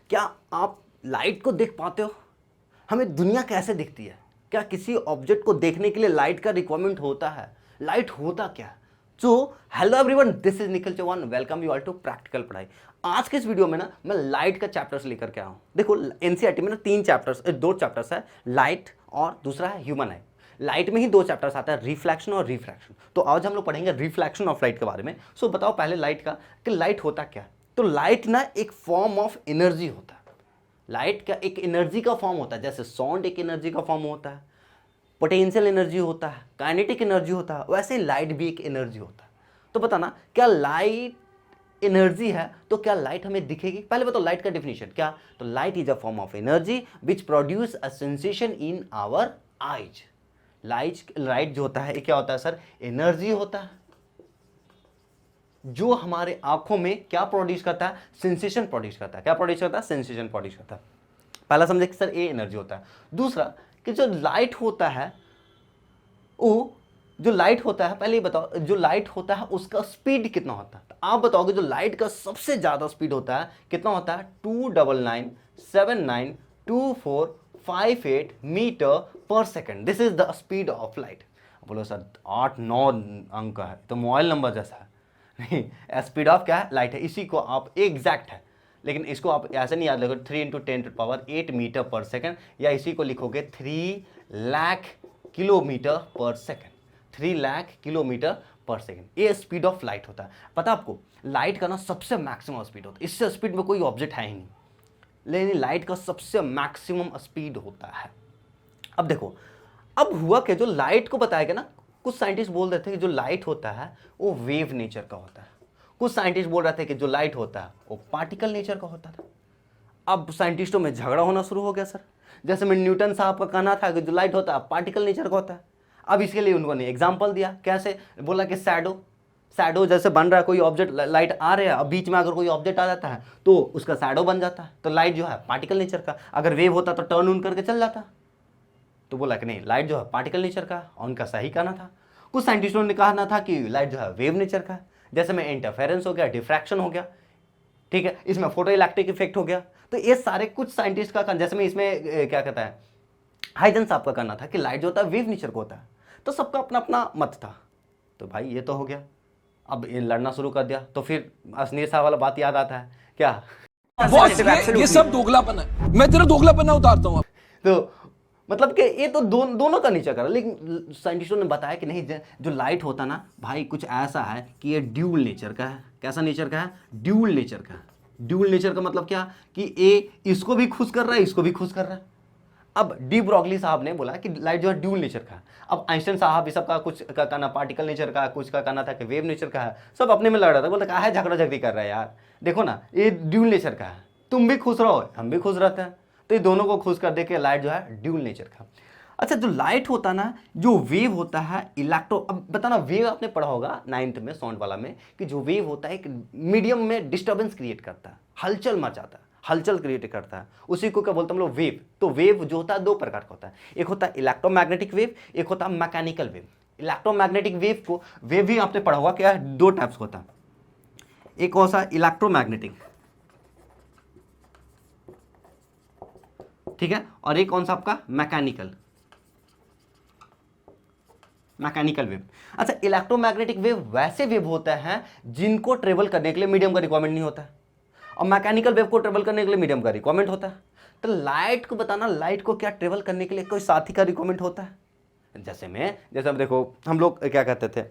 क्या आप लाइट को देख पाते हो? हमें दुनिया कैसे दिखती है? क्या किसी ऑब्जेक्ट को देखने के लिए लाइट का रिक्वायरमेंट होता है? लाइट होता क्या? So hello everyone, this is Nikhil Chauhan, welcome you all to practical Padhai. आज के इस वीडियो में ना मैं लाइट का चैप्टर्स लेकर के आया हूँ। देखो एनसीईआरटी में ना दो चैप्टर्स है, लाइट और दूसरा है ह्यूमन आई। लाइट में ही दो चैप्टर्स आता है, रिफ्लेक्शन और रिफ्रैक्शन। तो आज हम लोग पढ़ेंगे रिफ्लेक्शन ऑफ लाइट के बारे में। सो बताओ पहले लाइट का कि लाइट होता क्या? तो लाइट ना एक फॉर्म ऑफ एनर्जी होता है। लाइट का एक एनर्जी का फॉर्म होता है, जैसे साउंड एक एनर्जी का फॉर्म होता है, पोटेंशियल एनर्जी होता है, काइनेटिक एनर्जी होता है, वैसे लाइट भी एक एनर्जी होता है। तो बताना क्या लाइट एनर्जी है तो क्या लाइट हमें दिखेगी? पहले बताओ लाइट का डेफिनेशन क्या? तो light is a form of energy which produce a sensation in our eyes. Light जो होता है ये क्या होता है सर? एनर्जी होता है जो हमारे आंखों में क्या प्रोड्यूस करता है? सेंसेशन प्रोड्यूस करता है। क्या प्रोड्यूस करता है? सेंसेशन प्रोड्यूस करता है। पहला समझे कि सर ये एनर्जी होता है। दूसरा कि जो लाइट होता है वो जो लाइट होता है, पहले ये बताओ जो लाइट होता है उसका स्पीड कितना होता है? तो आप बताओगे जो लाइट का सबसे ज्यादा स्पीड होता है कितना होता है? 299792458 मीटर पर second. This is the speed of light. बोलो सर 8-9 अंक का है तो मोबाइल नंबर जैसा है। नहीं, स्पीड ऑफ क्या है? लाइट है। इसी को आप एग्जैक्ट है, लेकिन इसको आप ऐसे नहीं याद रखोगे 3 × 10⁸ मीटर पर सेकेंड, या इसी को लिखोगे 3 लाख किलोमीटर पर सेकेंड। 3 लाख किलोमीटर पर सेकेंड ये स्पीड ऑफ लाइट होता है। पता आपको लाइट का ना सबसे मैक्सिमम स्पीड होता है, इससे स्पीड में कोई ऑब्जेक्ट है ही नहीं, लेकिन लाइट का सबसे मैक्सिमम स्पीड होता है। अब देखो, अब हुआ क्या, जो लाइट को बताया ना, कुछ साइंटिस्ट बोल रहे थे कि जो लाइट होता है वो वेव नेचर का होता है। कुछ साइंटिस्ट बोल रहे थे कि जो लाइट होता है वो पार्टिकल नेचर का होता था। अब साइंटिस्टों में झगड़ा होना शुरू हो गया सर। जैसे मैं न्यूटन साहब का कहना था कि जो लाइट होता है पार्टिकल नेचर का होता है। अब इसके लिए उन्होंने एग्जाम्पल दिया, कैसे? बोला कि शैडो जैसे बन रहा है, कोई ऑब्जेक्ट लाइट आ रहा है, अब बीच में अगर कोई ऑब्जेक्ट आ जाता है तो उसका शैडो बन जाता है। तो लाइट जो है पार्टिकल नेचर का। अगर वेव होता तो टर्न ऑन करके चल जाता। तो बोला कि नहीं, लाइट जो है पार्टिकल नेचर का, और उनका सही कहना था। कुछ साइंटिस्टों ने कहना था कि लाइट जो है वेव नेचर का, जैसे में इंटरफेरेंस हो गया, डिफ्रैक्शन हो गया, ठीक है, इसमें फोटो इलेक्ट्रिक इफेक्ट हो गया। तो ये सारे कुछ साइंटिस्ट का, जैसे में इसमें क्या कहता है, हाइजन साहब का कहना था कि लाइट जो होता है वेव नेचर का होता है। तो सबका अपना अपना मत था। तो भाई ये तो हो गया। अब ये लड़ना शुरू कर दिया तो फिर असनीर साहब वाला बात याद आता है क्या? बॉस ये सब दोगलापन है, मैं तेरा दोगलापन उतारता हूँ। तो मतलब कि ये तो दोनों का नेचर करा, लेकिन साइंटिस्टों ने बताया कि नहीं, जो लाइट होता ना भाई कुछ ऐसा है कि ये ड्यूल नेचर का है। कैसा नेचर का है? ड्यूल नेचर का है। ड्यूल नेचर का मतलब क्या कि ये इसको भी खुश कर रहा है, इसको भी खुश कर रहा है। अब डी ब्रॉगली साहब ने बोला कि लाइट जो है ड्यूल नेचर का है। अब आइंस्टाइन साहब भी सबका कुछ का कहना पार्टिकल नेचर का, कुछ का कहना था कि वेव नेचर का है। सब अपने में लड़ रहा था, बोलता कहा है झगड़ा झगड़ी कर रहा है यार, देखो ना ये ड्यूल नेचर का है, तुम भी खुश रहो हम भी खुश रहते हैं। तो ये दोनों को खुश कर दे के लाइट जो है ड्यूल नेचर का। अच्छा, जो लाइट होता है ना, जो वेव होता है इलेक्ट्रो, अब बताना वेव आपने पढ़ा होगा 9th में साउंड वाला में कि जो वेव होता है एक मीडियम में डिस्टर्बेंस क्रिएट करता है, हलचल मचाता है, हलचल क्रिएट करता है, उसी को क्या बोलते हैं हम लोग? वेव। तो वेव जो होता है दो प्रकार का होता है, एक होता है इलेक्ट्रोमैग्नेटिक वेव, एक होता है मैकेनिकल वेव। इलेक्ट्रोमैग्नेटिक वेव को, वेव भी आपने पढ़ा होगा क्या है, दो टाइप्स होता है, एक कौन सा? इलेक्ट्रोमैग्नेटिक, ठीक है, और एक कौन सा आपका? Mechanical wave. अच्छा, इलेक्ट्रोमैग्नेटिक वेव वैसे वेव होते हैं जिनको ट्रेवल करने के लिए मीडियम का रिक्वायरमेंट नहीं होता है, और मैकेनिकल वेव को ट्रेवल करने के लिए मीडियम का रिक्वायरमेंट होता है। तो लाइट को बताना, लाइट को क्या ट्रेवल करने के लिए कोई साथी का रिक्वायरमेंट होता है? जैसे अब देखो हम लोग क्या कहते थे,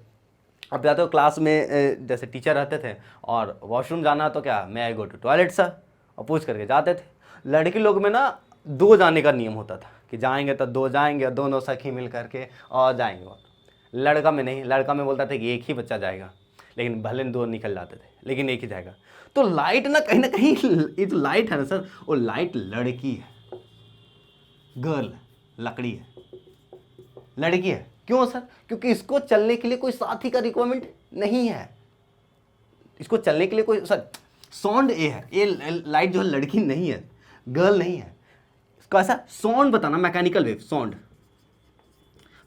अब जाते हो क्लास में, जैसे टीचर रहते थे और वॉशरूम जाना तो क्या, मैं आई गो टू टॉयलेट सर, और पूछ करके जाते थे। लड़की लोग में ना 2 जाने का नियम होता था कि जाएंगे तो 2 जाएंगे, दोनों सखी मिल करके और जाएंगे। लड़का में नहीं, लड़का में बोलता था कि एक ही बच्चा जाएगा, लेकिन भले 2 निकल जाते थे लेकिन एक ही जाएगा। तो लाइट ना कहीं ये जो लाइट है ना सर, वो लाइट लड़की है, गर्ल, लकड़ी है, लड़की है। क्यों सर? क्योंकि इसको चलने के लिए कोई साथी का रिक्वायरमेंट नहीं है। इसको चलने के लिए कोई सर, साउंड ए है, ये लाइट जो है लड़की नहीं है, गर्ल नहीं है। इसको ऐसा साउंड बताना, मैकेनिकल वेव, साउंड।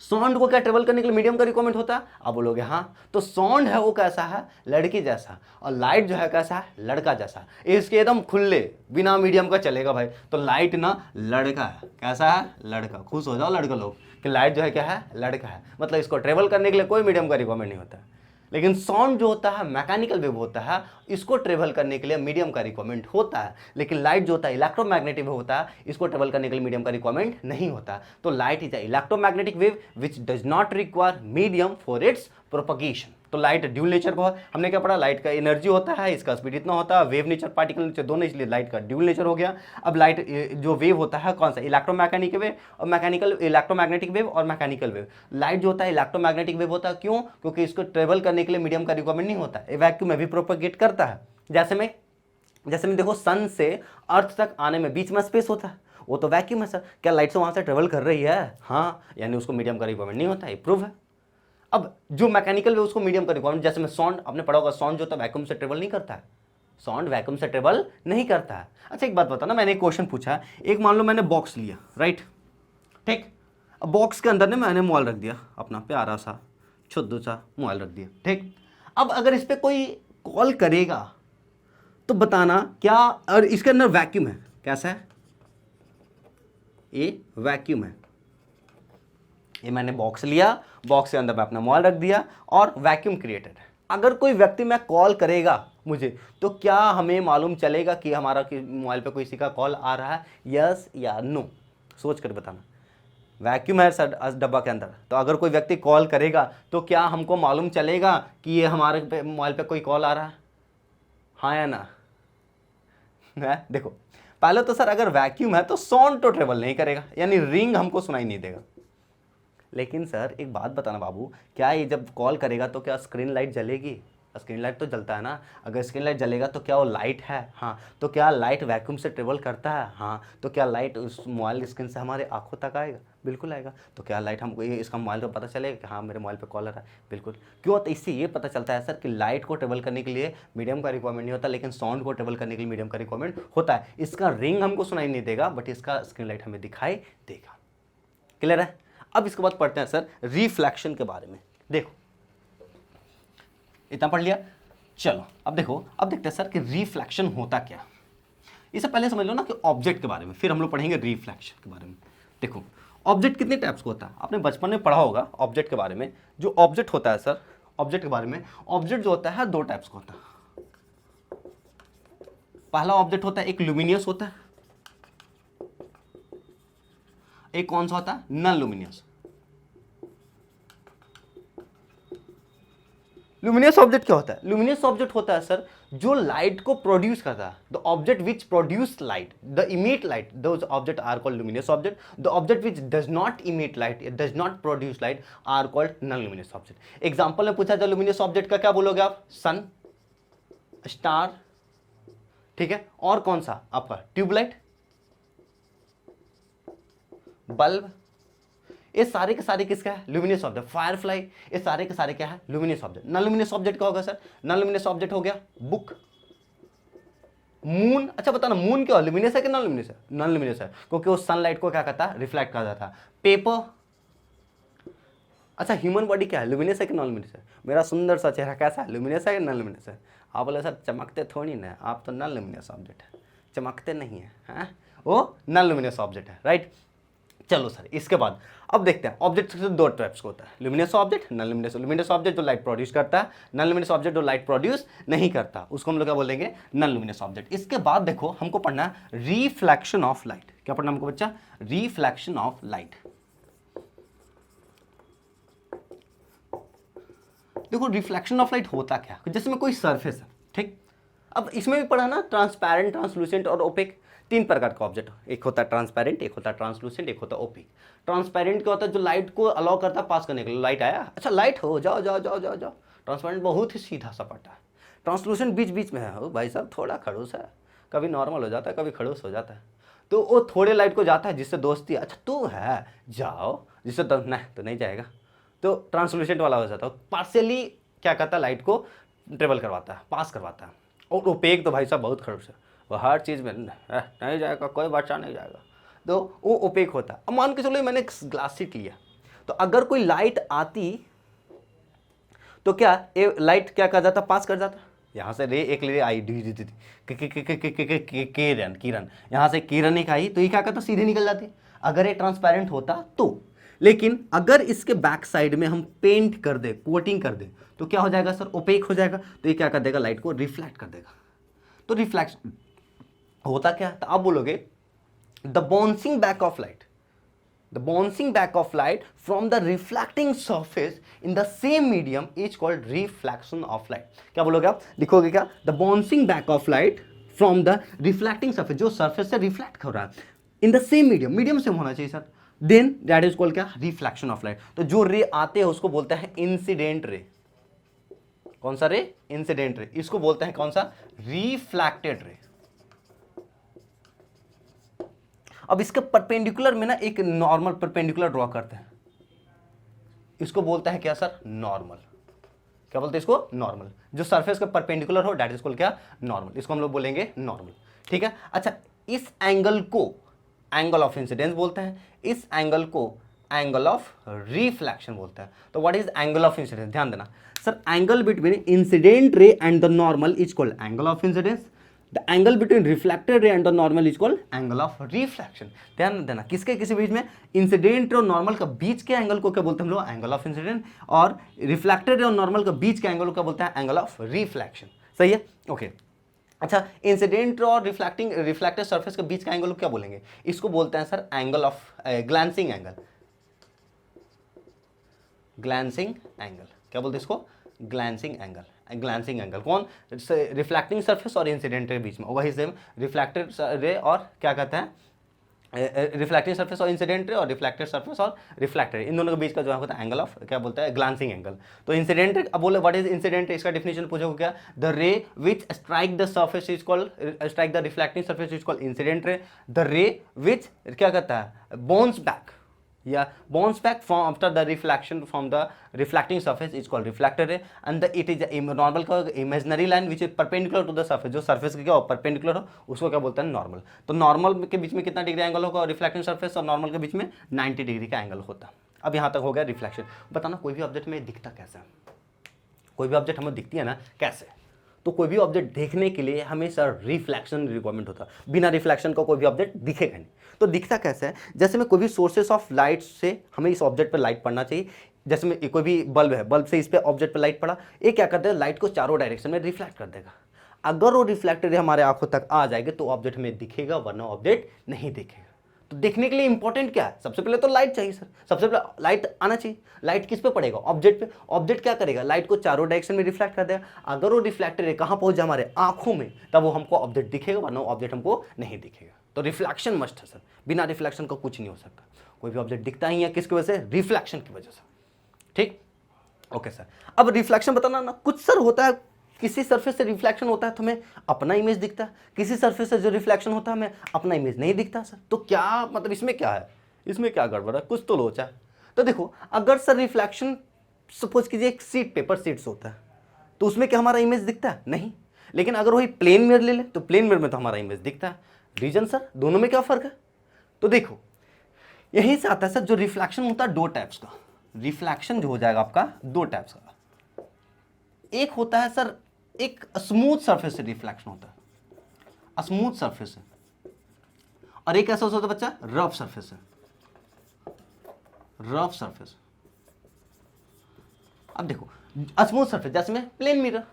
साउंड को क्या ट्रेवल करने के लिए मीडियम का रिक्वायरमेंट होता है? आप बोलोगे हाँ। तो साउंड है वो कैसा है? लड़की जैसा, और लाइट जो है कैसा है? लड़का जैसा। इसके एकदम खुले बिना मीडियम का चलेगा भाई। तो लाइट ना लड़का है, कैसा है? लड़का। खुश हो जाओ लड़का लोग कि लाइट जो है क्या है? लड़का है। मतलब इसको ट्रेवल करने के लिए कोई मीडियम का रिक्वायरमेंट नहीं होता है। लेकिन साउंड जो होता है मैकेनिकल वेव होता है, इसको ट्रेवल करने के लिए मीडियम का रिक्वायरमेंट होता है। लेकिन लाइट जो होता है इलेक्ट्रोमैग्नेटिक वेव होता है, इसको ट्रेवल करने के लिए मीडियम का रिक्वायरमेंट नहीं होता। तो light is a electromagnetic wave which does not require medium for its propagation. तो लाइट ड्यूल नेचर को हमने क्या पढ़ा? लाइट का एनर्जी होता है, इसका स्पीड इतना होता है, वेव नेचर पार्टिकल नेचर दोनों, इसलिए लाइट का ड्यूल नेचर हो गया। अब लाइट जो वेव होता है कौन सा? इलेक्ट्रोमैकेनिक वेव और मैकेनिकल, इलेक्ट्रोमैग्नेटिक वेव और मैकेनिकल वेव। लाइट जो होता है इलेक्ट्रोमैग्नेटिक वेव होता है, क्यों? क्योंकि इसको ट्रेवल करने के लिए मीडियम का रिक्वायरमेंट नहीं होता है, वैक्यूम में भी प्रोपगेट करता है। जैसे में देखो सन से अर्थ तक आने में बीच में स्पेस होता है, वो तो वैक्यूम है सर। क्या लाइट से वहां से ट्रेवल कर रही है? हाँ, यानी उसको मीडियम का रिक्वायरमेंट नहीं होता है, प्रूव है। अब जो मैकेनिकल वे उसको मीडियम का रिक्वायरमेंट, जैसे में साउंड आपने पढ़ा होगा, साउंड जो होता है वैक्यूम से ट्रेवल नहीं करता है, साउंड वैक्यूम से ट्रेवल नहीं करता है। अच्छा एक बात बता ना, मैंने एक क्वेश्चन पूछा, एक मान लो मैंने बॉक्स लिया, राइट, ठीक। अब बॉक्स के अंदर ने मैंने मोबाइल रख दिया, अपना प्यारा सा छुद्दू सा मोबाइल रख दिया, ठीक। अब अगर इस पर कोई कॉल करेगा तो बताना क्या, और इसके अंदर वैक्यूम है, कैसा है? ये वैक्यूम है। ये मैंने बॉक्स लिया, बॉक्स के अंदर मैं अपना मोबाइल रख दिया और वैक्यूम क्रिएटेड है। अगर कोई व्यक्ति मैं कॉल करेगा मुझे, तो क्या हमें मालूम चलेगा कि हमारा मोबाइल पे किसी का कॉल आ रहा है? यस या नो? सोच कर बताना। वैक्यूम है सर डब्बा के अंदर, तो अगर कोई व्यक्ति कॉल करेगा तो क्या हमको मालूम चलेगा कि ये हमारे मोबाइल पे कोई कॉल आ रहा है? हाँ या ना? देखो पहले तो सर अगर वैक्यूम है तो साउंड तो ट्रेवल नहीं करेगा, यानी रिंग हमको सुनाई नहीं देगा। लेकिन सर एक बात बताना बाबू, क्या ये जब कॉल करेगा तो क्या स्क्रीन लाइट जलेगी? स्क्रीन लाइट तो जलता है ना। अगर स्क्रीन लाइट जलेगा तो क्या वो लाइट है? हाँ। तो क्या लाइट वैक्यूम से ट्रेवल करता है? हाँ। तो क्या लाइट उस मोबाइल स्क्रीन से हमारे आंखों तक आएगा? बिल्कुल आएगा। तो क्या लाइट हमको इसका मोबाइल पर पता चलेगा कि हाँ मेरे मोबाइल पे कॉल आ रहा है? बिल्कुल। क्यों? तो इससे ये पता चलता है सर कि लाइट को ट्रेवल करने के लिए मीडियम का रिक्वायरमेंट नहीं होता, लेकिन साउंड को ट्रेवल करने के लिए मीडियम का रिक्वायरमेंट होता है। इसका रिंग हमको सुनाई नहीं देगा, बट इसका स्क्रीन लाइट हमें दिखाई देगा। क्लियर है? अब इसके बाद पढ़ते हैं सर रिफ्लेक्शन के बारे में। देखो इतना पढ़ लिया, चलो अब देखो, अब देखते हैं सर कि रिफ्लेक्शन होता क्या। इससे पहले समझ लो ना कि ऑब्जेक्ट के बारे में, फिर हम लोग पढ़ेंगे रिफ्लेक्शन के बारे में। देखो ऑब्जेक्ट कितने टाइप्स का होता है, आपने बचपन में पढ़ा होगा ऑब्जेक्ट के बारे में। जो ऑब्जेक्ट होता है सर, ऑब्जेक्ट के बारे में, ऑब्जेक्ट जो होता है दो टाइप्स का होता है। पहला ऑब्जेक्ट होता है एक लुमिनियस होता है, एक कौन सा होता है? Non luminous. लुमिनियस ऑब्जेक्ट क्या होता है? लुमिनियस ऑब्जेक्ट होता है सर जो लाइट को प्रोड्यूस करता है, the object which produce light, the emit light, those object are called luminous object. The object which does not emit light, does not produce light, are called non luminous object. Example में पूछा जाए luminous object का क्या बोलोगे आप? सन, star, ठीक है, और कौन सा आपका? Tubelight, bulb. ये सारे के सारे किसका है? Luminous object. फायरफ्लाई, ये सारे के सारे क्या है? Luminous object. Non luminous object क्या होगा सर? नॉन लुमिनियस ऑब्जेक्ट हो गया बुक, मून। अच्छा बताना मून क्या लुमिनियस है कि नॉन लुमिनियस है? नॉन लुमिनियस है, क्योंकि वो सनलाइट को क्या करता है? रिफ्लेक्ट कर जाता है। पेपर। अच्छा ह्यूमन बॉडी क्या है? लुमिनियस है कि नॉन लुमिनियस है? मेरा सुंदर सा चेहरा कैसा है? लुमिनियस है कि नॉन लुमिनियस है? आप बोले सर चमकते थोड़ी ना, आप तो नॉन लुमिनियस ऑब्जेक्ट है, चमकते नहीं है, हैं? वो नॉन लुमिनियस ऑब्जेक्ट है, राइट। चलो सर इसके बाद अब देखते हैं ऑब्जेक्ट से दो टाइप्स का होता है, luminous object, non luminous. Luminous object जो लाइट प्रोड्यूस करता है, नॉन लुमिनियस ऑब्जेक्ट जो लाइट प्रोड्यूस नहीं करता, उसको हम लोग क्या बोलेंगे? Non luminous object. इसके बाद देखो हमको पढ़ना है रिफ्लेक्शन ऑफ लाइट। क्या पढ़ना हमको बच्चा? Reflection of light. देखो रिफ्लेक्शन ऑफ लाइट होता क्या, जैसे में कोई सरफेस है, ठीक। अब इसमें भी पढ़ा ना ट्रांसपेरेंट, ट्रांसलूसेंट और ओपेक, तीन प्रकार का ऑब्जेक्ट। एक होता है ट्रांसपेरेंट, एक होता है ट्रांसलूसेंट, एक होता है ओपेक। ट्रांसपेरेंट क्या होता है? जो लाइट को अलाउ करता है पास करने के लिए। लाइट आया, अच्छा लाइट हो, जाओ जाओ जाओ जाओ जाओ। ट्रांसपेरेंट बहुत ही सीधा सपाटा है। ट्रांसलूसेंट बीच बीच में है, ओ भाई साहब थोड़ा खड़ूस है, कभी नॉर्मल हो जाता है, कभी खड़ूस हो जाता है। तो वो थोड़े लाइट को जाता है जिससे दोस्ती, अच्छा तू है जाओ, जिससे नहीं तो नहीं जाएगा, तो ट्रांसलूसेंट वाला हो जाता है। पार्शियली क्या करता है? लाइट को ट्रेवल करवाता है, पास करवाता है। और ओपेक तो भाई साहब बहुत खड़ूस है, वो हर चीज़ में नहीं जाएगा, कोई बच्चा नहीं जाएगा, तो वो ओपेक होता है। अब मान के चलो मैंने एक ग्लास शीट लिया, तो अगर कोई लाइट आती तो क्या ये लाइट क्या कर जाता, पास कर जाता, यहाँ से रे एक रे आई किरण किरण, यहाँ से किरण एक आई तो ये क्या करता, सीधे निकल जाती अगर ये ट्रांसपेरेंट होता तो। लेकिन अगर इसके बैक साइड में हम पेंट कर दे, कोटिंग कर दे, तो क्या हो जाएगा सर, ओपेक हो जाएगा, तो ये क्या कर देगा, लाइट को रिफ्लेक्ट कर देगा। तो रिफ्लेक्शन होता क्या, तो आप बोलोगे the bouncing back of light, the bouncing back of light from the reflecting surface in the same medium is called reflection of light। क्या बोलोगे आप, लिखोगे क्या, the bouncing back of light from the reflecting surface, जो surface से reflect हो रहा है, in the same medium, medium same होना चाहिए sir, then that is called क्या, reflection of light। तो जो रे आते हैं उसको बोलते हैं इंसिडेंट रे। कौन सा रे, इंसिडेंट रे। इसको बोलते हैं कौन सा, रिफ्लेक्टेड रे। अब इसके परपेंडिकुलर में ना एक नॉर्मल परपेंडिकुलर ड्रॉ करते हैं, इसको बोलते हैं क्या सर, नॉर्मल। क्या बोलते हैं इसको, नॉर्मल। जो सरफेस का परपेंडिकुलर हो दैट इज कॉल्ड क्या, नॉर्मल। इसको हम लोग बोलेंगे नॉर्मल, ठीक है। अच्छा, इस एंगल को एंगल ऑफ इंसिडेंस बोलते हैं, इस एंगल को एंगल ऑफ रिफ्लेक्शन बोलते हैं। तो what is angle of incidence, ध्यान देना sir, angle between incident ray and the normal is called angle of incidence. The angle between reflected ray and the normal is called angle of reflection। ध्यान देना, किसके किसी बीच में, incident और normal का बीच के एंगल को क्या बोलते हैं हम लोग, एंगल ऑफ इंसिडेंट, और रिफ्लेक्टेड रे और नॉर्मल का बीच के एंगल को क्या बोलते हैं, एंगल ऑफ रिफ्लेक्शन। सही है, ओके। अच्छा, इंसिडेंट और रिफ्लेक्टेड सरफेस के बीच का एंगल को क्या बोलेंगे, इसको बोलते हैं sir angle of glancing angle. Glancing angle क्या बोलते हैं इसको, ग्लैंसिंग एंगल। ग्लैंसिंग एंगल कौन, रिफ्लेक्टिंग सरफेस और इंसिडेंट रे बीच में, वही सेम रिफ्लेक्टेड रे और क्या कहते हैं, रिफ्लेक्टिंग सरफेस और इंसिडेंट रे, और रिफ्लेक्टेड सरफेस और रिफ्लेक्टेड, इन दोनों के बीच का जो होता है एंगल ऑफ क्या बोलता है, ग्लैंसिंग एंगल। तो इंसिडेंट रे, अब बोले व्हाट इज इंसिडेंट रे, इसका डेफिनेशन पूछोगे क्या, the ray which strike the surface is called, strike the reflecting surface is called incident ray. The ray which क्या कहता है, बाउंस बैक या bounce back from after the reflection from the reflecting surface is called reflected ray. And the it is normal का imaginary line which is perpendicular to the surface, जो surface के क्या perpendicular हो उसको क्या बोलते हैं, नॉर्मल। तो नॉर्मल के बीच में कितना डिग्री एंगल होगा, और रिफ्लेक्टिंग सरफेस और नॉर्मल के बीच में 90 डिग्री का एंगल होता है। अब यहाँ तक हो गया रिफ्लेक्शन। बताना कोई भी ऑब्जेक्ट में दिखता कैसे, कोई भी ऑब्जेक्ट हमें दिखती है ना कैसे, तो कोई भी ऑब्जेक्ट देखने के लिए हमेशा रिफ्लेक्शन रिक्वायरमेंट होता है, बिना रिफ्लेक्शन का कोई भी ऑब्जेक्ट दिखेगा नहीं। तो दिखता कैसे है, जैसे में कोई भी सोर्सेस ऑफ लाइट से हमें इस ऑब्जेक्ट पर लाइट पड़ना चाहिए, जैसे में कोई भी बल्ब है, बल्ब से इस पे ऑब्जेक्ट पर लाइट पड़ा, ये क्या करता है, लाइट को चारों डायरेक्शन में रिफ्लेक्ट कर देगा। अगर वो रिफ्लेक्टेड हमारे आंखों तक आ जाएगा तो ऑब्जेक्ट हमें दिखेगा, वरना ऑब्जेक्ट नहीं दिखेगा। तो देखने के लिए इंपॉर्टेंट क्या है, सबसे पहले तो लाइट चाहिए सर, सबसे पहले लाइट आना चाहिए। लाइट किस पे पड़ेगा, ऑब्जेक्ट पे। ऑब्जेक्ट क्या करेगा, लाइट को चारों डायरेक्शन में रिफ्लेक्ट कर देगा। अगर वो रिफ्लेक्टेड है कहाँ पहुंच जाए, हमारे आंखों में, तब वो हमको ऑब्जेक्ट दिखेगा, वरना ऑब्जेक्ट हमको नहीं दिखेगा। तो रिफ्लेक्शन मस्ट है सर, बिना रिफ्लेक्शन का कुछ नहीं हो सकता। कोई भी ऑब्जेक्ट दिखता ही है किसकी वजह से, रिफ्लेक्शन की वजह से। ठीक, ओके सर। अब रिफ्लेक्शन बताना ना, कुछ सर होता है, किसी सरफेस से रिफ्लेक्शन होता है तो हमें अपना इमेज दिखता है, किसी सरफेस से जो रिफ्लेक्शन होता है हमें अपना इमेज नहीं दिखता सर। तो क्या मतलब, इसमें क्या है, इसमें क्या गड़बड़ है, कुछ तो लोचा है। तो देखो, अगर सर रिफ्लेक्शन सपोज कीजिए एक सीट, पेपर सीट्स होता है, तो उसमें क्या हमारा इमेज दिखता है, नहीं। लेकिन अगर वही प्लेन मिरर ले ले तो प्लेन मिरर में तो हमारा इमेज दिखता है। रीजन सर, दोनों में क्या फर्क है, तो देखो यहीं से आता है सर, जो रिफ्लेक्शन होता है दो टाइप्स का। रिफ्लेक्शन जो हो जाएगा आपका दो टाइप्स का, एक होता है सर, एक स्मूथ सरफेस से रिफ्लेक्शन होता है, स्मूथ सरफेस से, और एक ऐसा होता है बच्चा रफ सरफेस से, रफ सरफेस। अब देखो स्मूथ सरफेस, जैसे में प्लेन मिरर,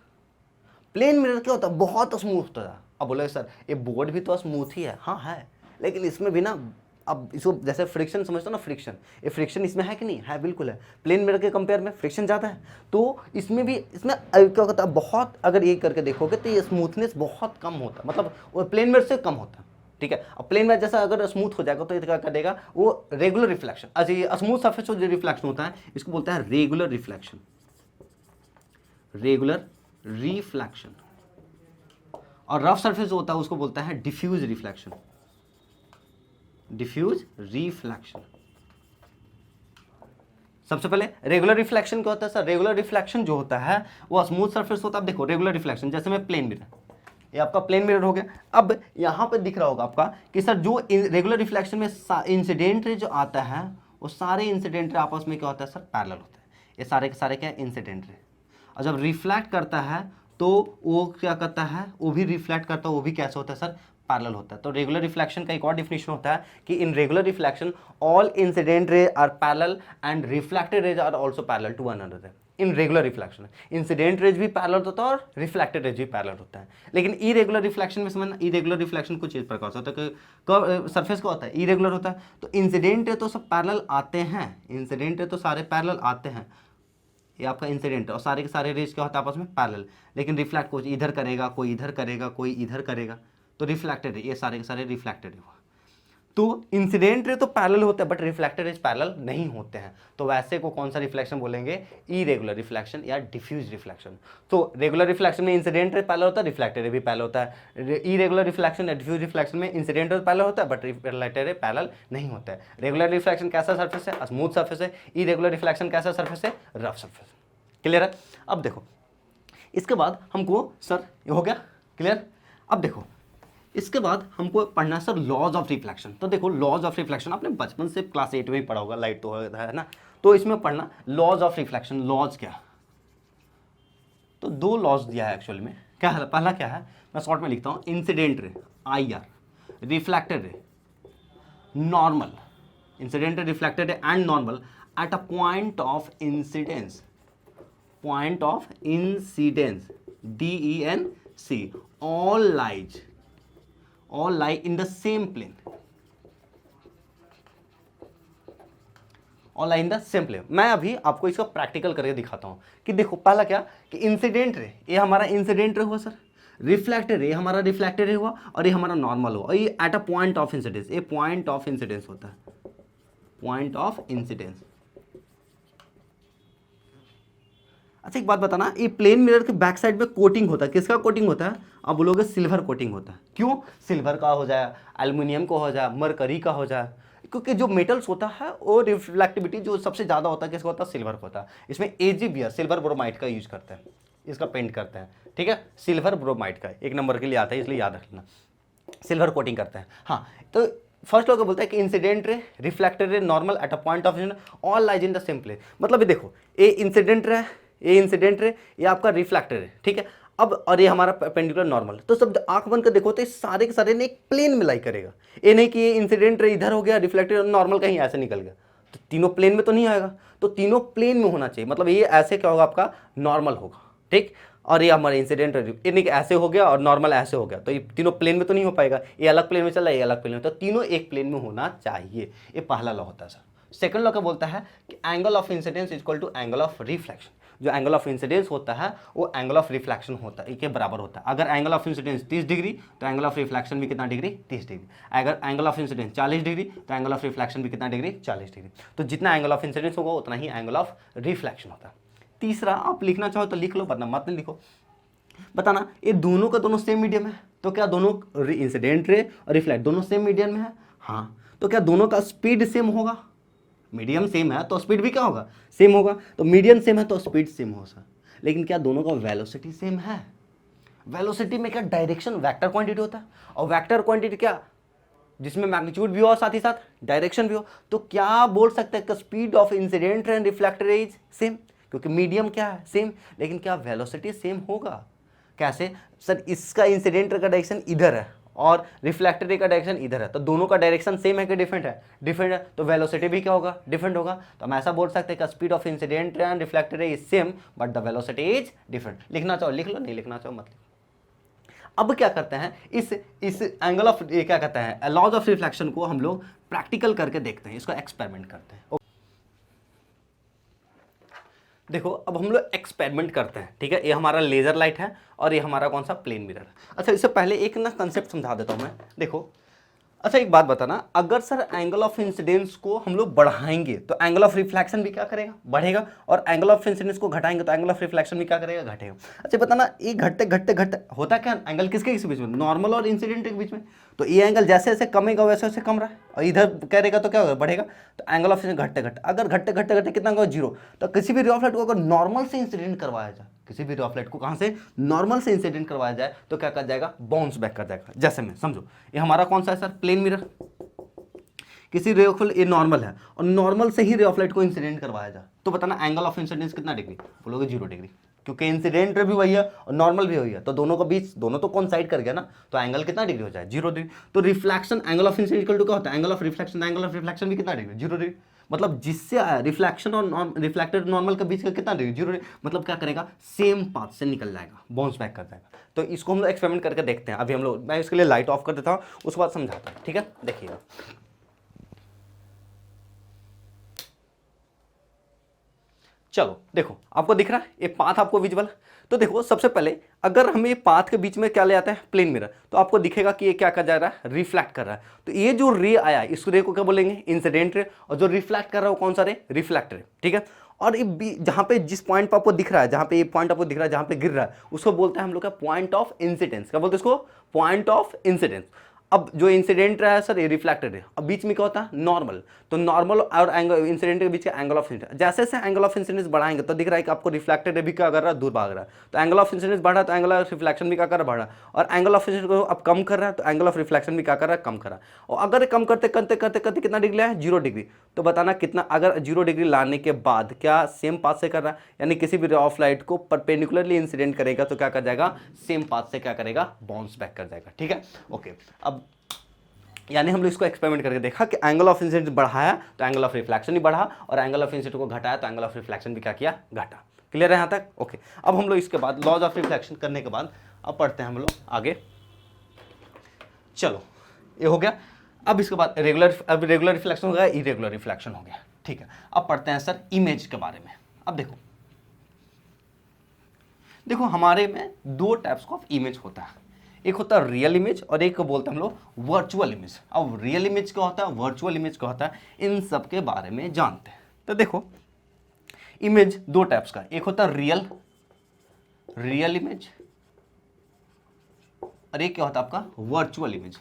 प्लेन मिरर क्या होता है, बहुत स्मूथ होता है। अब बोले सर ये बोर्ड भी तो स्मूथ ही है, हाँ है, लेकिन इसमें भी ना, अब इसको जैसे फ्रिक्शन समझते हो ना, फ्रिक्शन, ये फ्रिक्शन इसमें है कि नहीं है, बिल्कुल है। प्लेन मिरर के कंपेयर में फ्रिक्शन ज़्यादा है, तो इसमें भी, इसमें क्या होता है, बहुत, अगर ये करके देखोगे तो ये स्मूथनेस बहुत कम होता है, मतलब वो प्लेन मिरर से कम होता है। ठीक है, अब प्लेन मिरर जैसा अगर स्मूथ हो जाएगा तो ये क्या कर देगा, वो रेगुलर रिफ्लेक्शन। अच्छा, ये स्मूथ सरफेस जो रिफ्लेक्शन होता है इसको बोलता है रेगुलर रिफ्लेक्शन, रेगुलर रिफ्लेक्शन। और रफ सरफेस जो होता है उसको बोलता है डिफ्यूज रिफ्लेक्शन, डिफ्यूज रिफ्लेक्शन। सबसे पहले रेगुलर रिफ्लेक्शन क्या होता है सर, रेगुलर रिफ्लेक्शन जो होता है वो स्मूथ सरफेस होता है। अब देखो रेगुलर रिफ्लेक्शन, जैसे में प्लेन मिरर, ये आपका प्लेन मिरर हो गया। अब यहां पे दिख रहा होगा आपका कि सर जो रेगुलर रिफ्लेक्शन में इंसिडेंट रे जो आता है वो सारे इंसिडेंट रे आपस में क्या होता है सर, पैरेलल होता है। ये सारे के सारे क्या है, इंसिडेंट रे। और जब रिफ्लेक्ट करता है तो वो क्या करता है, वो भी रिफ्लेक्ट करता है, वो भी कैसे होता है सर, पैरेलल होता है। तो रेगुलर रिफ्लेक्शन का एक और डिफिनेशन होता है कि in regular reflection all incident ray are parallel and reflected rays are also parallel to one another. In regular reflection incident rays भी पैरेलल होता है और रिफ्लेक्टेड रेज भी पैरेलल होता है। लेकिन इरेगुलर रिफ्लेक्शन में समझना, इरेगुलर रिफ्लेक्शन कुछ इस प्रकार से होता है कि सरफेस का होता है, इरेगुलर होता है। तो इंसिडेंट रे तो सब पैरेलल आते हैं, इंसिडेंट रे तो सारे पैरेलल आते हैं, ये आपका इंसिडेंट और सारे के सारे रेज क्या होता है आपस में, पैरेलल। लेकिन रिफ्लेक्ट कोई इधर करेगा, कोई इधर करेगा, कोई इधर करेगा, तो रिफ्लेक्टेड है, ये सारे के सारे रिफ्लेक्टेड हुआ। तो इंसिडेंट रे तो पैरेलल होते हैं बट रिफ्लेक्टेड रेज पैरेलल नहीं होते हैं। तो वैसे को कौन सा रिफ्लेक्शन बोलेंगे, इरेगुलर रिफ्लेक्शन या डिफ्यूज रिफ्लेक्शन। तो रेगुलर रिफ्लेक्शन में इंसिडेंट रे पैरेलल होता है, रिफ्लेक्टेड रे भी पैरेलल होता है। इरेगुलर रिफ्लेक्शन या डिफ्यूज रिफ्लेक्शन में इंसिडेंट रे पैरेलल होता है बट रिफ्लेक्टेड रे पैरेलल नहीं होता है। रेगुलर रिफ्लेक्शन कैसा सरफेस है, स्मूथ सरफेस है। इरेगुलर रिफ्लेक्शन कैसा सरफेस है, रफ सरफेस। क्लियर है। अब देखो इसके बाद हमको सर ये हो गया क्लियर। अब देखो इसके बाद हमको पढ़ना है सर लॉज ऑफ रिफ्लेक्शन। तो देखो लॉज ऑफ रिफ्लेक्शन आपने बचपन से क्लास 8 में ही पढ़ा होगा, लाइट तो है ना। तो इसमें पढ़ना लॉज ऑफ रिफ्लेक्शन। लॉज क्या, तो दो लॉज दिया है एक्चुअली में। क्या है पहला, क्या है मैं शॉर्ट में लिखता हूँ, incident ray IR, reflected ray normal, incident ray reflected ray and normal at a point of incidence, point of incidence DENC, all lie in the same plane, all lie in the same plane। मैं अभी आपको इसको practical करके दिखाता हूं कि देखो पहला क्या कि इंसिडेंट रे, ये हमारा इंसिडेंट रे हुआ सर, रिफ्लेक्टेड रे हमारा रिफ्लेक्टेड रे हुआ और ये हमारा नॉर्मल हुआ। और ये eight a point of incidence, ये पॉइंट ऑफ इंसिडेंस होता है, पॉइंट ऑफ इंसिडेंस। अच्छा एक बात बताना, ये प्लेन मिरर के बैक साइड पे कोटिंग होता है, किसका कोटिंग होता है, आप बोलोगे सिल्वर कोटिंग होता है। क्यों, सिल्वर का हो जाए, एल्युमिनियम का हो जाए, मरकरी का हो जाए, क्योंकि जो मेटल्स होता है वो रिफ्लेक्टिविटी जो सबसे ज़्यादा होता है किसका होता है, सिल्वर का होता है। इसमें AgBr सिल्वर ब्रोमाइड का यूज करते हैं, इसका पेंट करते हैं, ठीक है, सिल्वर ब्रोमाइड का 1 नंबर के लिए आता है, इसलिए याद रख लेना, सिल्वर कोटिंग करते हैं। हाँ तो फर्स्ट लोग बोलते हैं कि incident ray, reflected ray, normal at a point of all lies in the same plane. मतलब ये देखो ये इंसिडेंट रे, ये इंसिडेंट रे, ये आपका रिफ्लेक्टेड है, ठीक है। अब और ये हमारा पेंडिकुलर नॉर्मल, तो सब आंख बंद कर देखो तो सारे के सारे ने एक प्लेन में लाई करेगा। ये नहीं कि ये इंसिडेंट रे इधर हो गया, रिफ्लेक्टेड नॉर्मल कहीं ऐसे निकल गया, तो तीनों प्लेन में तो नहीं आएगा, तो तीनों प्लेन में होना चाहिए। मतलब ये ऐसे क्या होगा, आपका नॉर्मल होगा, ठीक। और ये हमारा इंसिडेंट ये नहीं कि ऐसे हो गया और नॉर्मल ऐसे हो गया, तो ये तीनों प्लेन में तो नहीं हो पाएगा, ये अलग प्लेन में चल रहा है, ये अलग प्लेन में, तो तीनों एक प्लेन में होना चाहिए। ये पहला लॉ होता है सर। सेकंड लॉ क्या बोलता है कि angle of incidence equal to angle of reflection. जो एंगल ऑफ इंसिडेंस होता है वो एंगल ऑफ रिफ्लेक्शन होता है, के बराबर होता है। अगर एंगल ऑफ इंसिडेंस 30 डिग्री तो एंगल ऑफ रिफ्लेक्शन भी कितना डिग्री, 30 डिग्री। अगर एंगल ऑफ इंसिडेंस 40 डिग्री तो एंगल ऑफ रिफ्लेक्शन भी कितना डिग्री, 40 डिग्री। तो जितना एंगल ऑफ इंसिडेंस होगा उतना ही एंगल ऑफ रिफ्लेक्शन होता है। तीसरा आप लिखना चाहो तो लिख लो, वरना मत नहीं लिखो। बताना ये दोनों का दोनों सेम मीडियम है, तो क्या दोनों इंसिडेंट रे और रिफ्लेक्ट दोनों सेम मीडियम में है, हाँ। तो क्या दोनों का स्पीड सेम होगा, मीडियम सेम है तो स्पीड भी क्या होगा, सेम होगा। तो मीडियम सेम है तो स्पीड सेम होगा। लेकिन क्या दोनों का वेलोसिटी सेम है, वेलोसिटी में क्या डायरेक्शन वेक्टर क्वांटिटी होता है, और वेक्टर क्वांटिटी क्या जिसमें मैग्नीट्यूड भी हो और साथ ही साथ डायरेक्शन भी हो। तो क्या बोल सकते हैं कि speed of incident and reflector is same, क्योंकि मीडियम क्या है सेम। लेकिन क्या वेलोसिटी सेम होगा, कैसे सर, इसका इंसिडेंट का डायरेक्शन इधर है और रिफ्लेक्टर का डायरेक्शन इधर है, तो दोनों का डायरेक्शन सेम है कि डिफरेंट है, डिफरेंट है, तो वेलोसिटी भी क्या होगा, डिफरेंट होगा। तो हम ऐसा बोल सकते हैं कि speed of incident and reflector is same but the velocity is different. लिखना चाहो लिख लो, नहीं लिखना चाहो मत लिखो। अब क्या करते हैं, इस एंगल ऑफ ये क्या कहते हैं, लॉज ऑफ रिफ्लेक्शन को हम लोग प्रैक्टिकल करके देखते हैं, इसको एक्सपेरिमेंट करते हैं। देखो अब हम लोग एक्सपेरिमेंट करते हैं, ठीक है। ये हमारा लेजर लाइट है और ये हमारा कौन सा प्लेन मिरर है। अच्छा इससे पहले एक ना कंसेप्ट समझा देता हूं मैं। देखो अच्छा एक बात बताना, अगर सर एंगल ऑफ इंसिडेंस को हम लोग बढ़ाएंगे तो एंगल ऑफ रिफ्लेक्शन भी क्या करेगा, बढ़ेगा, और एंगल ऑफ इंसिडेंस को घटाएंगे तो एंगल ऑफ रिफ्लेक्शन भी क्या करेगा, घटेगा। अच्छा बताना ये घटते घटते घटते होता क्या, एंगल किसके बीच में, नॉर्मल और इंसिडेंट के बीच में। तो ये एंगल जैसे जैसे कमेगा वैसे वैसे कम रहा है, और इधर करेगा तो क्या होगा, बढ़ेगा। तो एंगल ऑफ घटते घटते, अगर घटते घटते घटते कितना होगा, 0। तो किसी भी रे ऑफ लाइट को अगर नॉर्मल से इंसिडेंट करवाया जाए, किसी भी रे ऑफ लाइट को कहाँ से, नॉर्मल से इंसिडेंट करवाया जाए, तो क्या कर जाएगा, बाउंस बैक कर जाएगा। जैसे में समझो ये हमारा कौन सा है सर, प्लेन मिरर। किसी रे ऑफ ये नॉर्मल है और नॉर्मल से ही रे ऑफ लाइट को इंसिडेंट करवाया जाए तो बताना एंगल ऑफ इंसिडेंस कितना डिग्री, बोलोगे 0 डिग्री, क्योंकि इंसिडेंट रे भी वही है और नॉर्मल भी वही है, तो दोनों के बीच दोनों तो कोइंसाइड कर गया ना, तो एंगल कितना डिग्री हो जाए 0 डिग्री। तो reflection angle of incidence equal to क्या होता है, एंगल ऑफ रिफ्लेक्शन भी कितना डिग्री 0 डिग्री, मतलब जिससे रिफ्लेक्शन और रिफ्लेक्टेड नॉर्मल के बीच का कितना डिग्री 0 डिग्री, मतलब क्या करेगा सेम पाथ से निकल जाएगा, बाउंस बैक कर जाएगा। तो इसको हम लोग एक्सपेरिमेंट करके देखते हैं। अभी हम लोग, मैं इसके लिए लाइट ऑफ कर देता हूँ, उसके बाद समझाता हूँ, ठीक है, देखिएगा। चलो देखो, आपको दिख रहा है ये पाथ आपको विजुअल। तो देखो सबसे पहले अगर हम ये पाथ के बीच में क्या ले आते हैं प्लेन मिरर, तो आपको दिखेगा कि ये क्या कर जा रहा है, रिफ्लेक्ट कर रहा है। तो ये जो रे आया इस रे को क्या बोलेंगे, इंसिडेंट रे, और जो रिफ्लेक्ट कर रहा है वो कौन सा रे, रिफ्लेक्ट रे, ठीक है। और ये जहां पे जिस पॉइंट पर आपको दिख रहा है, जहां पे ये पॉइंट आपको दिख रहा है, जहां पे गिर रहा है, उसको बोलते हैं हम लोग का पॉइंट ऑफ इंसिडेंस। क्या बोलते हैं इसको, पॉइंट ऑफ इंसिडेंस। अब जो इंसिडेंट रहा है सर ये रिफ्लेक्टेड है, अब बीच में क्या होता है नॉर्मल, तो नॉर्मल और एंगल इंसिडेंट के बीच का एंगल ऑफ इंसिडेंस, जैसे जैसे एंगल ऑफ इंसिडेंस बढ़ाएंगे तो दिख रहा है कि आपको रिफ्लेक्टेड भी क्या कर रहा है, दूर भाग रहा है। तो एंगल ऑफ इंसिडेंस बढ़ा तो एंगल ऑफ रिफ्लेक्शन भी क्या कर रहा है, बढ़ा, और एंगल ऑफ इंसिडेंस को अब कम कर रहा है तो एंगल ऑफ रिफ्लेक्शन भी क्या कर रहा है, कम कर रहा है। और अगर कम करते करते करते करते कितना डिग्री है, 0 डिग्री, तो बताना कितना, अगर 0 डिग्री लाने के बाद क्या सेम पाथ से कर रहा है, यानी किसी भी रे ऑफ लाइट को परपेंडिकुलरली इंसिडेंट करेगा तो क्या कर जाएगा, सेम पाथ से क्या करेगा, बाउंस बैक कर जाएगा, ठीक है, ओके। अब यानी हम लोग इसको एक्सपेरिमेंट करके देखा कि एंगल ऑफ इंसिडेंस बढ़ाया तो एंगल ऑफ रिफ्लेक्शन भी बढ़ा, और एंगल ऑफ इंसिडेंस को घटाया तो एंगल ऑफ रिफ्लेक्शन भी क्या किया, घटा। क्लियर है यहाँ तक, ओके। अब हम लोग इसके बाद लॉज ऑफ रिफ्लेक्शन करने के बाद अब पढ़ते हैं हम लोग आगे। चलो ये हो गया। अब इसके बाद रेगुलर रिफ्लेक्शन हो गया, इरेगुलर रिफ्लेक्शन हो गया, ठीक है। अब पढ़ते हैं सर इमेज के बारे में। अब देखो हमारे में 2 टाइप्स ऑफ इमेज होता है, एक होता है रियल इमेज और एक को बोलते हैं हम लोग वर्चुअल इमेज। अब रियल इमेज क्या होता है, वर्चुअल इमेज क्या होता है, इन सब के बारे में जानते हैं। तो देखो इमेज 2 टाइप्स का, एक होता है रियल इमेज और एक क्या होता है आपका वर्चुअल इमेज।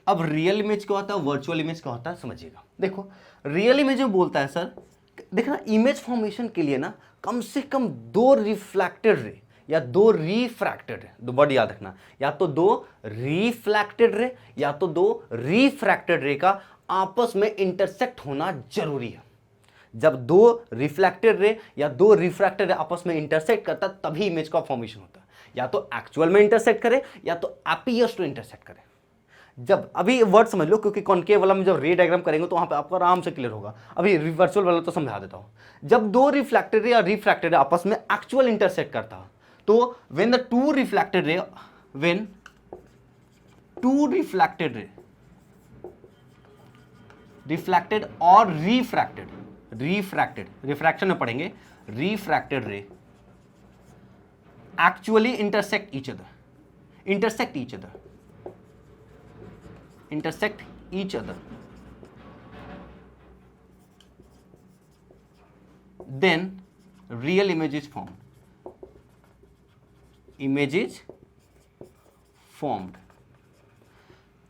अब रियल इमेज क्या होता है, वर्चुअल इमेज क्या होता है, समझिएगा। देखो रियल इमेज में बोलता है सर, देखना इमेज फॉर्मेशन के लिए ना कम से कम 2 रिफ्लेक्टेड रे या 2 रिफ्रैक्टेड रे, 2 वर्ड याद रखना, या तो 2 रिफ्लेक्टेड रे या तो 2 रिफ्रैक्टेड रे का आपस में इंटरसेक्ट होना जरूरी है। जब 2 रिफ्लेक्टेड रे या 2 रिफ्रैक्टेड रे आपस में इंटरसेक्ट करता तभी इमेज का फॉर्मेशन होता है, या तो एक्चुअल में इंटरसेक्ट करे या तो अपीयर्स टू इंटरसेक्ट करे। जब अभी वर्ड समझ लो, क्योंकि कॉन्केव वाला में जब रे डायग्राम करेंगे तो वहां पे आपको आराम से क्लियर होगा। अभी वर्चुअल वाला तो समझा देता हूं। जब 2 रिफ्लेक्टेड रे या रिफ्रैक्टेड रे आपस में एक्चुअल इंटरसेक्ट करता तो when the 2 reflected ray reflected और रिफ्रैक्शन में पढ़ेंगे, रिफ्रैक्टेड रे actually intersect each other, then real image is formed।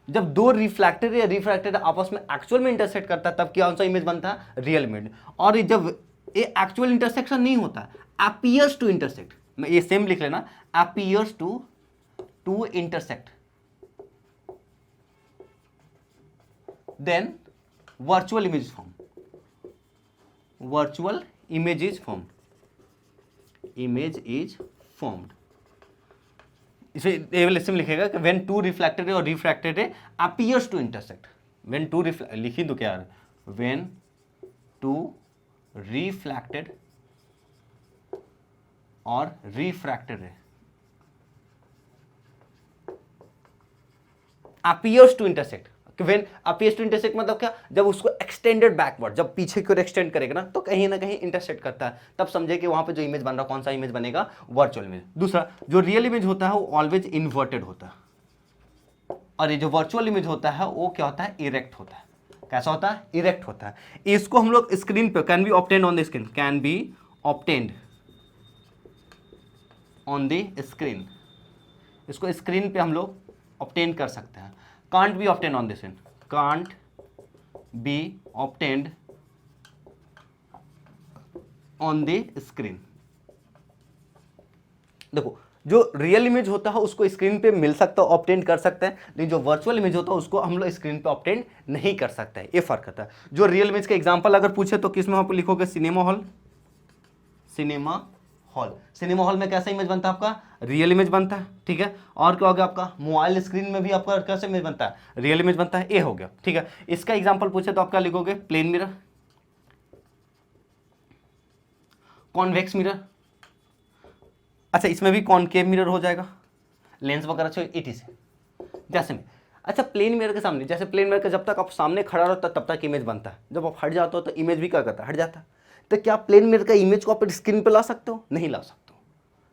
जब 2 रिफ्लेक्टेड या रिफ्रैक्टेड आपस में एक्चुअल में इंटरसेक्ट करता है तब क्या सा इमेज बनता है, रियल इमेज। और जब ये एक्चुअल इंटरसेक्शन नहीं होता, अपीयर्स टू इंटरसेक्ट, मैं ये सेम लिख लेना, appears to intersect, then virtual image is formed। इसे इसमें लिखेगा कि when 2 रिफ्लेक्टेड और refracted appears to intersect, when 2 लिखी तो क्या है, when 2 रिफ्लेक्टेड और refracted appears to intersect। When appears to intersect मतलब क्या, जब उसको एक्सटेंडेड बैकवर्ड, जब पीछे की ओर एक्सटेंड करेगा ना तो कहीं ना कहीं इंटरसेक्ट करता है, तब समझे कि वहां पे जो इमेज बन रहा कौन सा इमेज बनेगा, वर्चुअल इमेज। दूसरा जो रियल इमेज होता है वो ऑलवेज इन्वर्टेड होता है, और ये जो वर्चुअल इमेज होता है वो क्या होता है, इरेक्ट होता है। कैसा होता है, इरेक्ट होता है। इसको हम लोग स्क्रीन पे can be obtained on the screen, can be obtained on the screen, इसको स्क्रीन पे हम लोग ऑब्टेन कर सकते हैं। can't be obtained on the screen, can't be obtained on the screen। देखो जो रियल इमेज होता है उसको स्क्रीन पे मिल सकता है, ऑब्टेन कर सकते हैं, लेकिन जो वर्चुअल इमेज होता है उसको हम लोग स्क्रीन पे ऑब्टेन नहीं कर सकते हैं। ये फर्क होता है। जो रियल इमेज का एग्जांपल अगर पूछे तो किस में आप लिखोगे? Cinema hall. Cinema hall, cinema hall में कैसा इमेज बनता है आपका? रियल इमेज बनता है, ठीक है। और क्या हो गया आपका? मोबाइल स्क्रीन में भी आपका कैसा इमेज बनता है? रियल इमेज बनता है। ये हो गया, ठीक है। इसका एग्जांपल पूछे तो आप क्या लिखोगे? Plane mirror, convex mirror. अच्छा, इसमें भी कॉनकेव मिरर हो जाएगा, लेंस वगैरह से इटी से जैसे में। अच्छा, प्लेन मिरर के सामने, जैसे प्लेन मिरर का जब तक आप सामने खड़ा रहता है तब तक इमेज बनता है, जब आप हट जाते हो तो इमेज भी क्या करता है? हट जाता है। तो क्या प्लेन मिरर का इमेज को आप स्क्रीन पे ला सकते हो? नहीं ला सकते हो।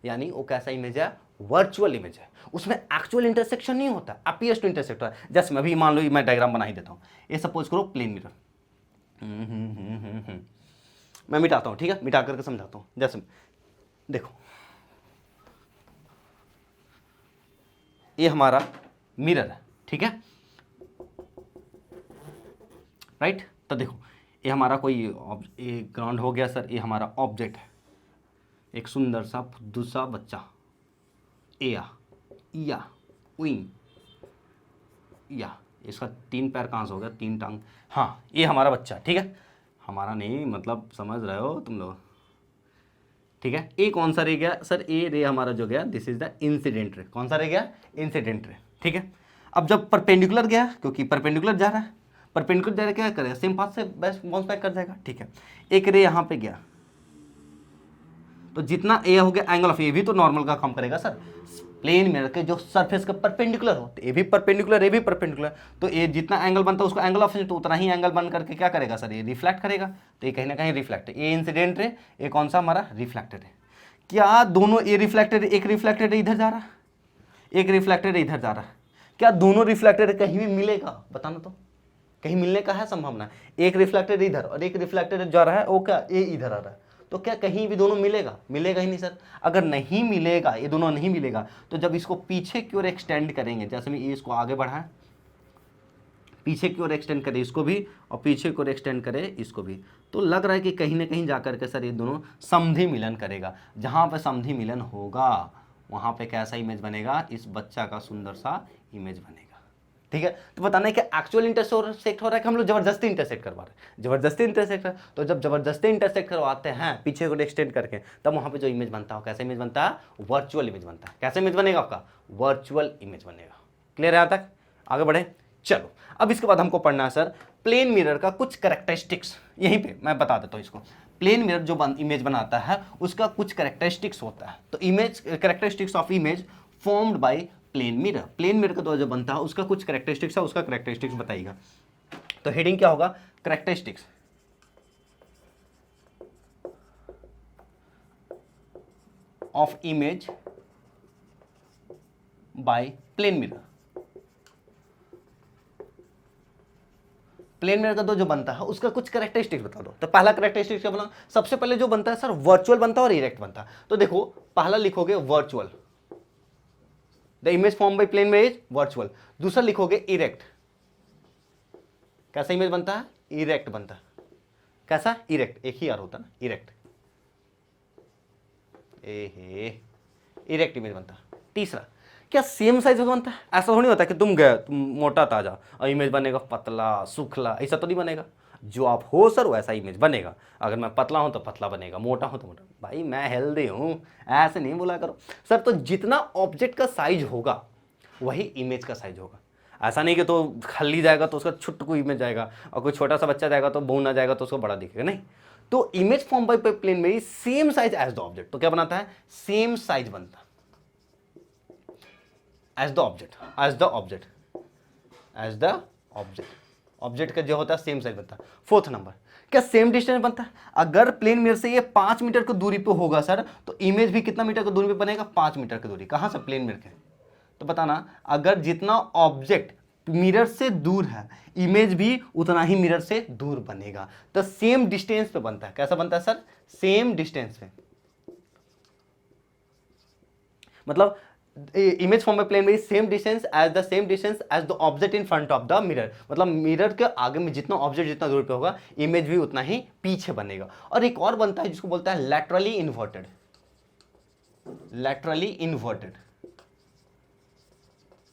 यानी वो कैसा इमेज है? वर्चुअल इमेज है, उसमें एक्चुअल इंटरसेक्शन नहीं होता, अपीयर्स टू इंटरसेक्ट होता है। जैसे मैं अभी मान लो मैं डायग्राम बना ही देता हूँ। ये सपोज करो प्लेन मिरर, मैं मिटाता हूँ, ठीक है, मिटा करके समझाता हूँ। जैसे देखो, ये हमारा मिरर है, ठीक है, राइट। तो देखो, ये हमारा कोई ग्राउंड हो गया सर, ये हमारा ऑब्जेक्ट है, एक सुंदर सा फुद्दू सा बच्चा, या विंग, या इसका 3 पैर कहाँ से हो गया? 3 टांग। हाँ, ये हमारा बच्चा, ठीक है। हमारा नहीं, मतलब समझ रहे हो तुम लोग, ठीक है। ए कौन सा रह गया सर? ए रे हमारा जो गया, this is the incident ray. कौन सा रह गया? इंसिडेंट रे, ठीक है। अब जब परपेंडिकुलर गया, क्योंकि परपेंडिकुलर जा रहा है, परपेंडिकुलर जा रहा है, क्या करेगा? सेम पाथ से बेस्ट बाउंस बैक कर जाएगा, ठीक है। एक रे यहाँ पे गया, तो जितना ए हो गया एंगल ऑफ, ए भी तो नॉर्मल का काम करेगा सर। प्लेन मिरर के जो सरफेस का परपेंडिकुलर हो, तो ए भी परपेंडिकुलर, ए भी परपेंडिकुलर, तो ए जितना एंगल बनता है उसको एंगल ऑफ, तो उतना ही एंगल बन करके क्या करेगा सर? ये रिफ्लेक्ट करेगा। तो ये कहीं ना कहीं रिफ्लेक्ट है। ये इंसिडेंट है, ये कौन सा हमारा? रिफ्लेक्टेड है। क्या दोनों, ये रिफ्लेक्टेड, एक रिफ्लेक्टेड इधर जा रहा है, एक रिफ्लेक्टेड इधर जा रहा है, क्या दोनों रिफ्लेक्टेड कहीं भी मिलेगा? बताना तो, कहीं मिलने का है संभावना? एक रिफ्लेक्टेड इधर और एक रिफ्लेक्टेड जा रहा है, वो क्या ये इधर आ रहा है, तो क्या कहीं भी दोनों मिलेगा? मिलेगा ही नहीं सर। अगर नहीं मिलेगा, ये दोनों नहीं मिलेगा, तो जब इसको पीछे की ओर एक्सटेंड करेंगे, जैसे मैं इसको आगे बढ़ाएं, पीछे की ओर एक्सटेंड करे इसको भी, और पीछे की ओर एक्सटेंड करे इसको भी, तो लग रहा है कि कहीं ना कहीं जाकर के सर ये दोनों समधि मिलन करेगा। जहाँ पे समधि मिलन होगा वहाँ पे कैसा इमेज बनेगा? इस बच्चा का सुंदर सा इमेज बनेगा, ठीक है। तो बताना है कि एक्चुअल इंटरसेक्ट हो रहा है कि हम लोग जबरदस्ती इंटरसेक्ट करवा रहे हैं? जबरदस्ती इंटरसेक्ट है। तो जब जबरदस्ती इंटरसेक्ट करवाते हैं पीछे को एक्सटेंड करके, तब वहाँ पे जो इमेज बनता है कैसा इमेज बनता है? वर्चुअल इमेज बनता है। कैसा इमेज बनेगा आपका? वर्चुअल इमेज बनेगा। क्लियर है यहाँ तक? आगे बढ़े, चलो। अब इसके बाद हमको पढ़ना है सर प्लेन मिरर का कुछ कैरेक्टरिस्टिक्स। यहीं पे मैं बता देता हूँ इसको। प्लेन मिरर जो इमेज बनाता है उसका कुछ कैरेक्टरिस्टिक्स होता है। तो image, characteristics of image formed by plane mirror. Plane mirror का जो बनता है उसका कुछ कैरेक्टरिस्टिक्स है, उसका कैरेक्टरिस्टिक्स बताइएगा। तो हेडिंग क्या होगा? Characteristics of image by plane mirror. Plane mirror का जो बनता है उसका कुछ कैरेक्टरिस्टिक्स बता दो। तो पहला कैरेक्टरिस्टिक्स क्या बोला? सबसे पहले जो बनता है सर वर्चुअल बनता है और इरेक्ट बनता है। तो देखो, पहला लिखोगे virtual, the image form by plane mirror is virtual. दूसरा लिखोगे इरेक्ट। कैसा इमेज बनता है? इरेक्ट बनता है। कैसा? इरेक्ट, एक ही यार होता है ना, इरेक्ट। इरेक्ट इमेज बनता है। तीसरा, क्या सेम साइज का बनता है? ऐसा थोड़ी होता है कि तुम गए, तुम मोटा ताजा और इमेज बनेगा पतला सूखला, ऐसा तो नहीं बनेगा। जो आप हो सर वैसा इमेज बनेगा। अगर मैं पतला हूं तो पतला बनेगा, मोटा हूं तो मोटा। भाई मैं हेल्दी हूं, ऐसे नहीं बोला करो सर। तो जितना ऑब्जेक्ट का साइज होगा वही इमेज का साइज होगा। ऐसा नहीं कि तो खल्ली जाएगा तो उसका छुट्टू इमेज जाएगा, और कोई छोटा सा बच्चा जाएगा तो बून आ जाएगा तो उसको बड़ा दिखेगा, नहीं। तो इमेज फॉर्म बाय प्लेन में same size as the object. तो क्या बनाता है? सेम साइज बनता है as the object, as the object, as the object. Object का जो होता है सेम साइज बनता है। फोर्थ नंबर, क्या सेम डिस्टेंस बनता है? अगर प्लेन मिरर से ये 5 मीटर की दूरी पे होगा सर, तो इमेज भी कितना मीटर की दूरी पे बनेगा? 5 मीटर की दूरी। कहां से? प्लेन मिरर के। तो बताना, अगर जितना ऑब्जेक्ट मिरर से दूर है, इमेज भी उतना ही मिरर से दूर बनेगा। तो सेम डिस्टेंस पे बनता है। कैसा बनता है सर? सेम डिस्टेंस पे। मतलब इमेज फॉर्म बाय प्लेन में same distance as the object in front of the mirror. मतलब मिरर के आगे में जितना ऑब्जेक्ट जितना दूर पे होगा, इमेज भी उतना ही पीछे बनेगा। और एक और बनता है जिसको बोलता है laterally inverted. Laterally inverted.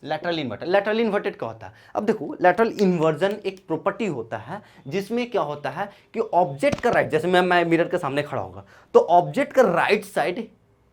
Lateral inverted, lateral inverted क्या होता है? अब देखो, लैटरल इन्वर्जन एक प्रॉपर्टी होता है जिसमें क्या होता है कि ऑब्जेक्ट का राइट, जैसे मैं मिरर के सामने खड़ा होगा तो ऑब्जेक्ट का राइट साइड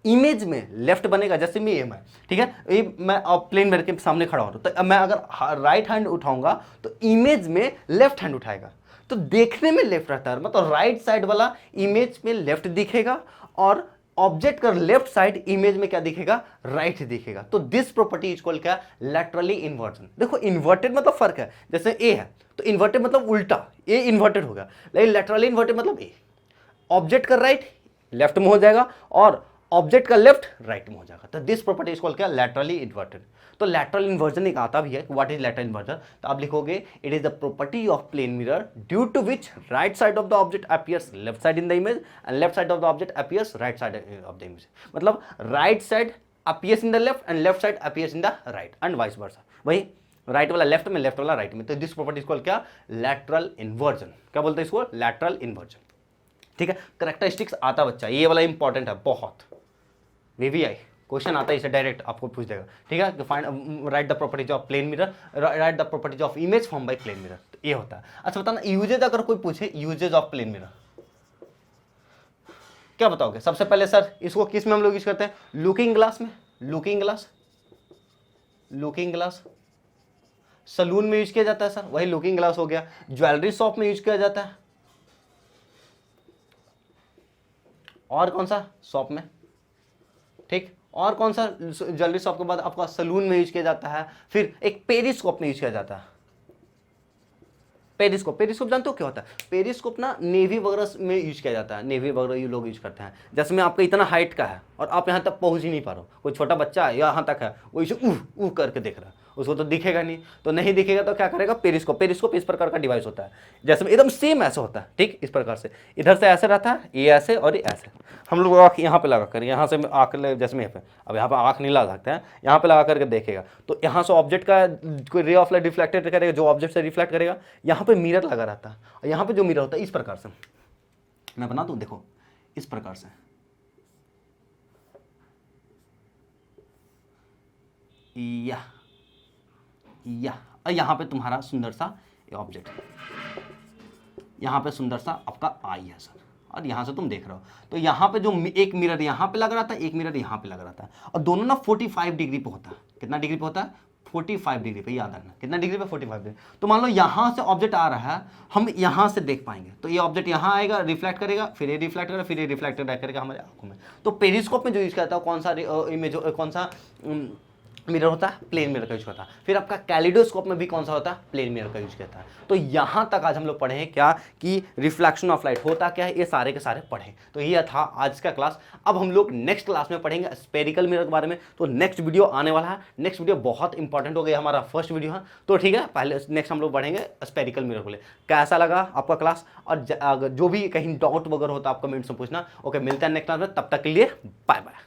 इमेज में लेफ्ट बनेगा। जैसे मैं ये ठीक है, ये मैं प्लेन मिरर के सामने खड़ा हूं तो मैं अगर राइट हैंड उठाऊंगा तो इमेज में लेफ्ट हैंड उठाएगा, तो देखने में लेफ्ट रहता है, मतलब राइट साइड वाला इमेज में लेफ्ट दिखेगा और ऑब्जेक्ट का लेफ्ट साइड इमेज में क्या दिखेगा? राइट दिखेगा। तो दिस प्रॉपर्टी इज कॉल्ड क्या? Laterally inversion. देखो इन्वर्टेड मतलब फर्क है, जैसे ए है तो इन्वर्टेड मतलब उल्टा, ए इन्वर्टेड होगा, लेकिन लैटरली इन्वर्टेड मतलब ए, ऑब्जेक्ट का राइट लेफ्ट में हो जाएगा और ऑब्जेक्ट का लेफ्ट राइट में हो जाएगा। तो दिस प्रॉपर्टी इज कॉल्ड क्या? Laterally inverted. तो लैटरल इन्वर्जन एक आता भी है, व्हाट इज लैटरल इन्वर्जन? तो आप लिखोगे it is the property of plane mirror due to which right side of the object appears left side in the image and left side of the object appears right side of the image. मतलब right side appears in the left and left side appears in the right and vice versa. वही right वाला left में, left वाला right में। तो this property is called क्या? Lateral inversion. क्या बोलते हैं इसको? Lateral inversion. ठीक है, करेक्टरिस्टिक्स आता बच्चा, ये वाला इंपॉर्टेंट है बहुत, VVI क्वेश्चन आता है इसे डायरेक्ट आपको पूछ देगा। ठीक है, find write the properties of plane mirror, write the properties of image form by plane mirror. तो ये होता है। अच्छा बताना, यूजेज अगर कोई पूछे यूजेज ऑफ प्लेन मिरर क्या बताओगे? सबसे पहले सर इसको किस में हम लोग यूज करते हैं? लुकिंग ग्लास में, looking glass, looking glass salon में यूज किया जाता है सर, वही लुकिंग ग्लास हो गया। ज्वेलरी शॉप में यूज किया जाता है, और कौन सा? शॉप में। ठीक, और कौन सा? ज्वेलरी शॉप के बाद आपका सलून में यूज किया जाता है। फिर एक पेरिस्कोप में यूज किया जाता है। पेरिस्कोप, पेरिस्कोप जानते हो क्या होता है? पेरिस्कोप ना नेवी वगैरह में यूज किया जाता है, नेवी वगैरह ये लोग यूज करते हैं। जैसे में आपका इतना हाइट का है और आप यहाँ तक पहुंच ही नहीं पा रहे हो, कोई छोटा बच्चा है यहाँ तक है, वो इसे ऊह करके देख रहा है, उसको तो दिखेगा नहीं, तो नहीं दिखेगा तो क्या करेगा? पेरिस्कोप। पेरिस्कोप इस प्रकार का डिवाइस होता है, जैसे में एकदम सेम ऐसे होता है। ठीक, इस प्रकार से इधर से ऐसे रहता है, ये ऐसे और ये ऐसे। हम लोग आँख यहाँ पे लगा कर, यहाँ से आँख जैसे में यहाँ पे, अब यहाँ पे आँख नहीं लगा सकते हैं, यहाँ पे लगा करके देखेगा तो यहाँ से ऑब्जेक्ट का कोई रे ऑफ लाइट रिफ्लेक्टेड करेगा, जो ऑब्जेक्ट से रिफ्लेक्ट करेगा, यहाँ पे मिरर लगा रहता है और यहाँ पे जो मिरर होता है इस प्रकार से, मैं बना दूँ, देखो इस प्रकार से, या और यहाँ पे तुम्हारा सुंदर सा ऑब्जेक्ट है, यहाँ पे सुंदर सा आपका आई है सर, और यहाँ से तुम देख रहे हो। तो यहाँ पे जो एक मिरर यहाँ पे लग रहा था, एक मिरर यहाँ पे लग रहा था, और दोनों ना 45 डिग्री पे होता है। कितना डिग्री पे होता है? 45 डिग्री पे, याद रखना कितना डिग्री पे? 45 डिग्री। तो मान लो यहाँ से ऑब्जेक्ट आ रहा है, हम यहाँ से देख पाएंगे, तो ये ऑब्जेक्ट यहाँ आएगा, रिफ्लेक्ट करेगा, फिर ये रिफ्लेक्ट करेगा, फिर ये रिफ्लेक्ट करेगा हमारे आंखों में। तो पेरिस्कोप में जो यूज करता है कौन सा इमेज, कौन सा मिरर होता है? प्लेन मिरर का यूज करता है। फिर आपका कैलिडोस्कोप में भी कौन सा होता है? प्लेन मिरर का यूज करता है। तो यहाँ तक आज हम लोग पढ़े हैं क्या कि रिफ्लेक्शन ऑफ लाइट होता क्या है, ये सारे के सारे पढ़े। तो ये था आज का क्लास। अब हम लोग नेक्स्ट क्लास में पढ़ेंगे स्पेरिकल मिरर के बारे में। तो नेक्स्ट वीडियो आने वाला है, नेक्स्ट वीडियो बहुत इंपॉर्टेंट हो गया, हमारा फर्स्ट वीडियो है। तो ठीक है, पहले नेक्स्ट हम लोग पढ़ेंगे स्पेरिकल मिरर को ले। कैसा लगा आपका क्लास? और जो भी कहीं डाउट वगैरह होता है आप कमेंट्स में पूछना। ओके, मिलते हैं नेक्स्ट क्लास में, तब तक के लिए बाय बाय।